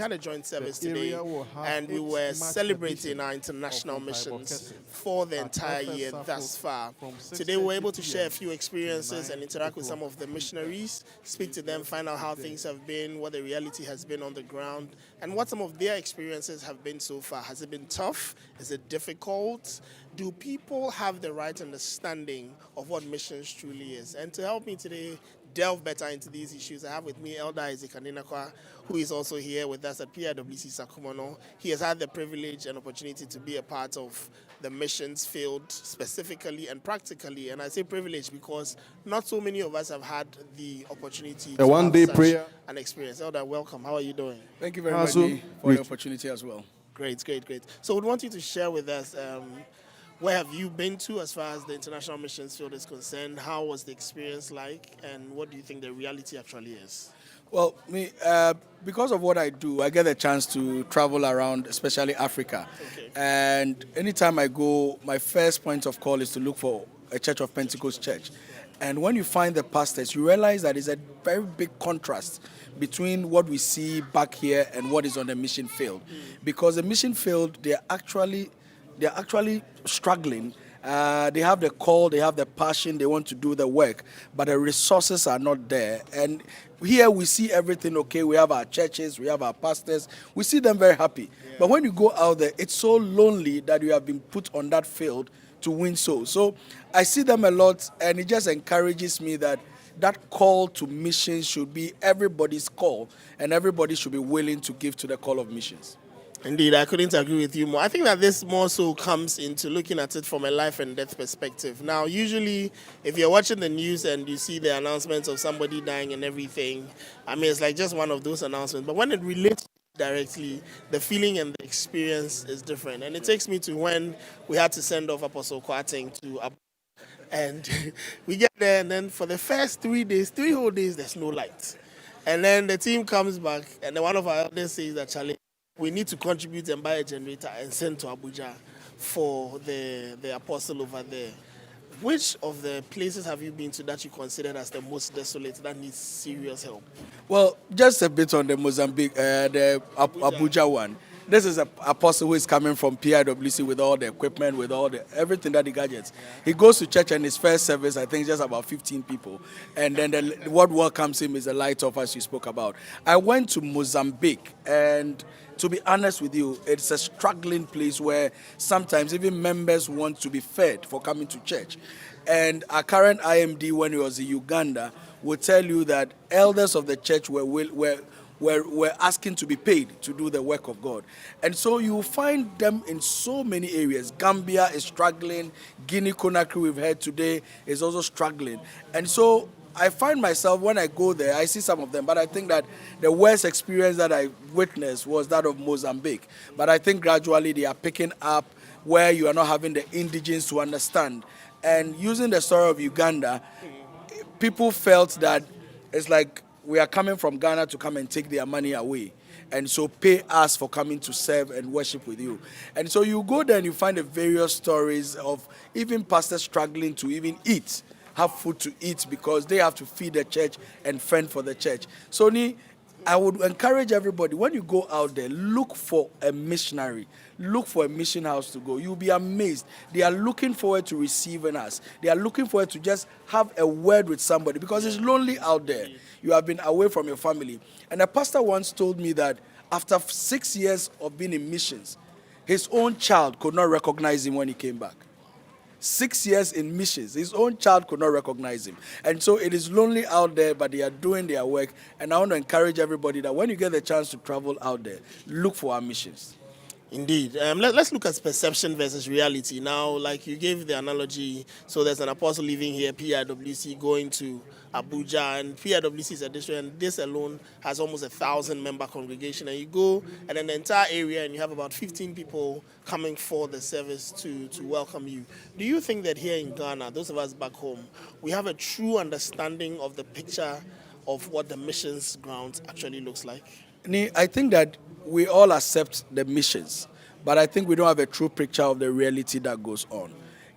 had a joint service today, and we were celebrating our international missions for the entire year thus far. Today, we were able to share a few experiences and interact with some of the missionaries, speak to them, find out how things have been, what the reality has been on the ground, and what some of their experiences have been so far. Has it been tough? Is it difficult? Do people have the right understanding of what missions truly is? And to help me today delve better into these issues, I have with me Elder Isaac Aninakwa, who is also here with us at PIWC Sakumono. He has had the privilege and opportunity to be a part of the missions field specifically and practically. And I say privilege because not so many of us have had the opportunity to one have day such prayer. an experience. Elder, welcome. How are you doing? Thank you very much for the opportunity as well. Great. So we'd want you to share with us where have you been to as far as the international missions field is concerned? How was the experience like? And what do you think the reality actually is? Well, because of what I do, I get a chance to travel around, especially Africa. Okay. And anytime I go, my first point of call is to look for a Church of Pentecost church. And when you find the pastors, you realize that it's a very big contrast between what we see back here and what is on the mission field. Because the mission field, they're actually struggling. They have the call, they have the passion, they want to do the work, but the resources are not there. And here we see everything okay. We have our churches, we have our pastors, we see them very happy. Yeah. But when you go out there, it's so lonely that you have been put on that field to win souls. So I see them a lot, and it just encourages me that call to missions should be everybody's call, and everybody should be willing to give to the call of missions. Indeed, I couldn't agree with you more. I think that this more so comes into looking at it from a life and death perspective. Now, usually, if you're watching the news and you see the announcements of somebody dying and everything, I mean, it's like just one of those announcements. But when it relates directly, the feeling and the experience is different. And it takes me to when we had to send off Apostle Kwarteng to Abuja. And we get there, and then for the first 3 whole days, there's no light. And then the team comes back, and then one of our elders says that, Charlie, we need to contribute and buy a generator and send to Abuja for the apostle over there. Which of the places have you been to that you consider as the most desolate, that needs serious help? Well, just a bit on the Mozambique, the Abuja one. This is an apostle who is coming from PIWC with all the equipment, with all the everything that he gadgets. He goes to church, and his first service, I think, just about 15 people. And then what welcomes him is the light of, as you spoke about. I went to Mozambique, and to be honest with you, it's a struggling place where sometimes even members want to be fed for coming to church. And our current IMD, when he was in Uganda, will tell you that elders of the church were asking to be paid to do the work of God. And so you find them in so many areas. Gambia is struggling. Guinea-Conakry, we've heard today, is also struggling. And so I find myself, when I go there, I see some of them, but I think that the worst experience that I witnessed was that of Mozambique. But I think gradually they are picking up where you are not having the indigenes to understand. And using the story of Uganda, people felt that it's like we are coming from Ghana to come and take their money away. And so pay us for coming to serve and worship with you. And so you go there and you find the various stories of even pastors struggling to even eat, have food to eat, because they have to feed the church and fend for the church. So I would encourage everybody, when you go out there, look for a missionary. Look for a mission house to go. You'll be amazed. They are looking forward to receiving us. They are looking forward to just have a word with somebody, because it's lonely out there. You have been away from your family. And a pastor once told me that after 6 years of being in missions, his own child could not recognize him when he came back. 6 years in missions, his own child could not recognize him. And so it is lonely out there, but they are doing their work. And I want to encourage everybody that when you get the chance to travel out there, look for our missions. Indeed. Let's look at perception versus reality. Now, like you gave the analogy, so there's an apostle living here, PIWC, going to Abuja, and PIWC is a district, and this alone has almost 1,000-member congregation. And you go, and then the entire area, and you have about 15 people coming for the service to welcome you. Do you think that here in Ghana, those of us back home, we have a true understanding of the picture of what the missions ground actually looks like? I think that we all accept the missions, but I think we don't have a true picture of the reality that goes on.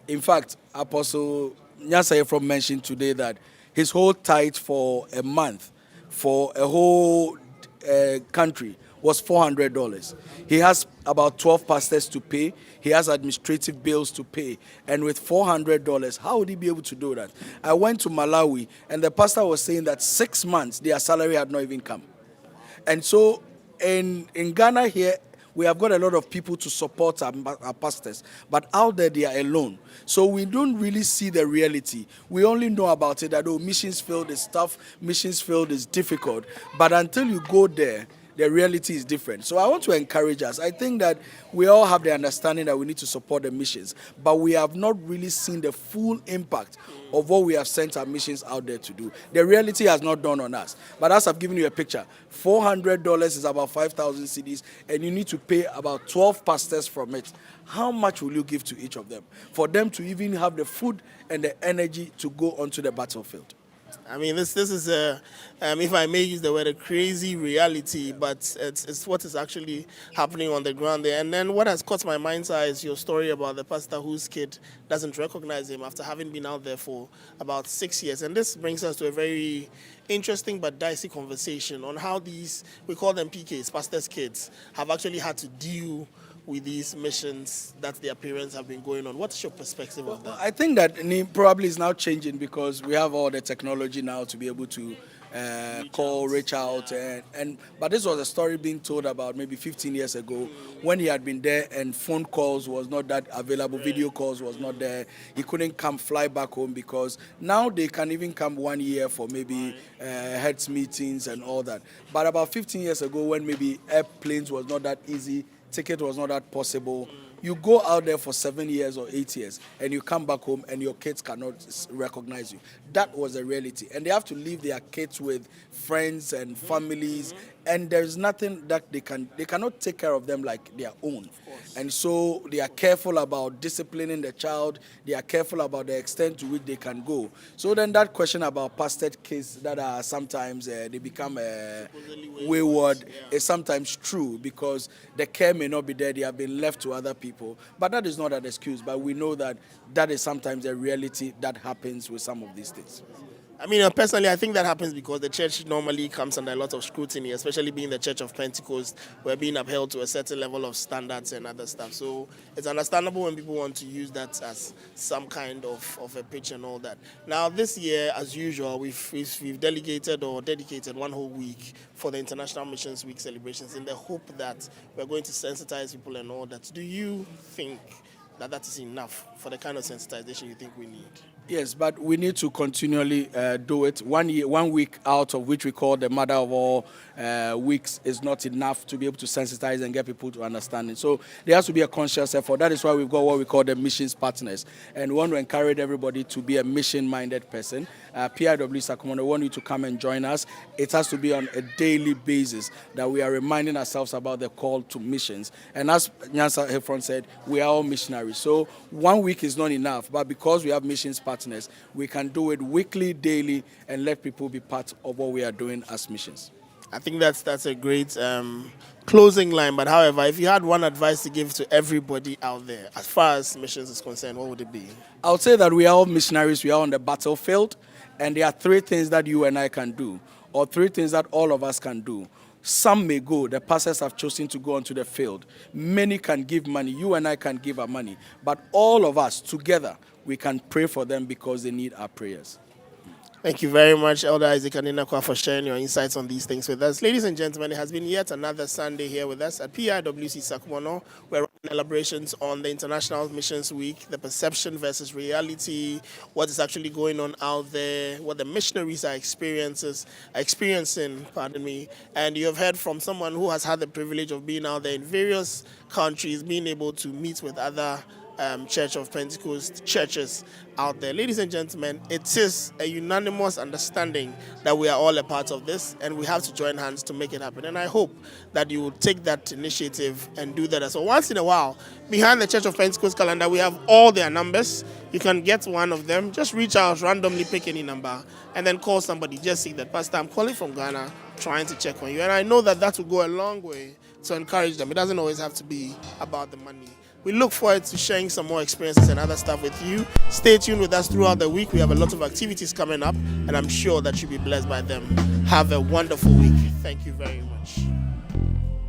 In fact, Apostle Nyasaye mentioned today that his whole tithe for a month, for a whole country, was $400. He has about 12 pastors to pay. He has administrative bills to pay. And with $400, how would he be able to do that? I went to Malawi, and the pastor was saying that 6 months, their salary had not even come. And so in Ghana here, we have got a lot of people to support our pastors, but out there they are alone. So we don't really see the reality. We only know about it that, missions field is tough, missions field is difficult. But until you go there, the reality is different. So I want to encourage us. I think that we all have the understanding that we need to support the missions, but we have not really seen the full impact of what we have sent our missions out there to do. The reality has not dawned on us. But as I've given you a picture, $400 is about 5,000 cedis, and you need to pay about 12 pastors from it. How much will you give to each of them for them to even have the food and the energy to go onto the battlefield? I mean, this is if I may use the word, a crazy reality, but it's what is actually happening on the ground there. And then what has caught my mind's eye is your story about the pastor whose kid doesn't recognize him after having been out there for about 6 years. And this brings us to a very interesting but dicey conversation on how these, we call them PKs, pastors' kids, have actually had to deal with these missions that their parents have been going on. What's your perspective of that? I think that probably is now changing because we have all the technology now to be able to reach out. But this was a story being told about maybe 15 years ago when he had been there and phone calls was not that available, video calls was not there. He couldn't fly back home because now they can even come 1 year for maybe heads meetings and all that. But about 15 years ago when maybe airplanes was not that easy, ticket was not that possible. You go out there for 7 years or 8 years and you come back home and your kids cannot recognize you. That was a reality. And they have to leave their kids with friends and families, and there's nothing that they cannot take care of them like their own. And so they are careful about disciplining the child. They are careful about the extent to which they can go. So then that question about pastored kids that are sometimes they become wayward is sometimes true because the care may not be there. They have been left to other people. But that is not an excuse. But we know that that is sometimes a reality that happens with some of these things. I mean, personally, I think that happens because the church normally comes under a lot of scrutiny, especially being the Church of Pentecost. We're being upheld to a certain level of standards and other stuff. So it's understandable when people want to use that as some kind of a pitch and all that. Now, this year, as usual, we've dedicated 1 whole week for the International Missions Week celebrations in the hope that we're going to sensitize people and all that. Do you think that is enough for the kind of sensitization you think we need? Yes, but we need to continually do it. 1 week out of which we call the mother of all weeks is not enough to be able to sensitize and get people to understand it. So there has to be a conscious effort. That is why we've got what we call the missions partners. And we want to encourage everybody to be a mission-minded person. PIWC, we want you to come and join us. It has to be on a daily basis that we are reminding ourselves about the call to missions. And as Nyansa Hefron said, we are all missionaries. So 1 week is not enough, but because we have missions partners, we can do it weekly, daily, and let people be part of what we are doing as missions. I think that's a great closing line. But however, if you had one advice to give to everybody out there, as far as missions is concerned, what would it be? I would say that we are all missionaries. We are on the battlefield, and there are 3 things that you and I can do, or 3 things that all of us can do. Some may go. The pastors have chosen to go onto the field. Many can give money. You and I can give our money. But all of us together, we can pray for them because they need our prayers. Thank you very much, Elder Isaac Aninakwa, for sharing your insights on these things with us. Ladies and gentlemen, it has been yet another Sunday here with us at PIWC Sakumono. We're running celebrations on the International Missions Week, the perception versus reality, what is actually going on out there, what the missionaries are experiencing, and you have heard from someone who has had the privilege of being out there in various countries, being able to meet with other Church of Pentecost churches out there. Ladies and gentlemen, it is a unanimous understanding that we are all a part of this and we have to join hands to make it happen. And I hope that you will take that initiative and do that. So once in a while, behind the Church of Pentecost calendar, we have all their numbers. You can get one of them. Just reach out, randomly pick any number, and then call somebody. Just say that, Pastor, I'm calling from Ghana, trying to check on you. And I know that will go a long way to encourage them. It doesn't always have to be about the money. We look forward to sharing some more experiences and other stuff with you. Stay tuned with us throughout the week. We have a lot of activities coming up, and I'm sure that you'll be blessed by them. Have a wonderful week. Thank you very much.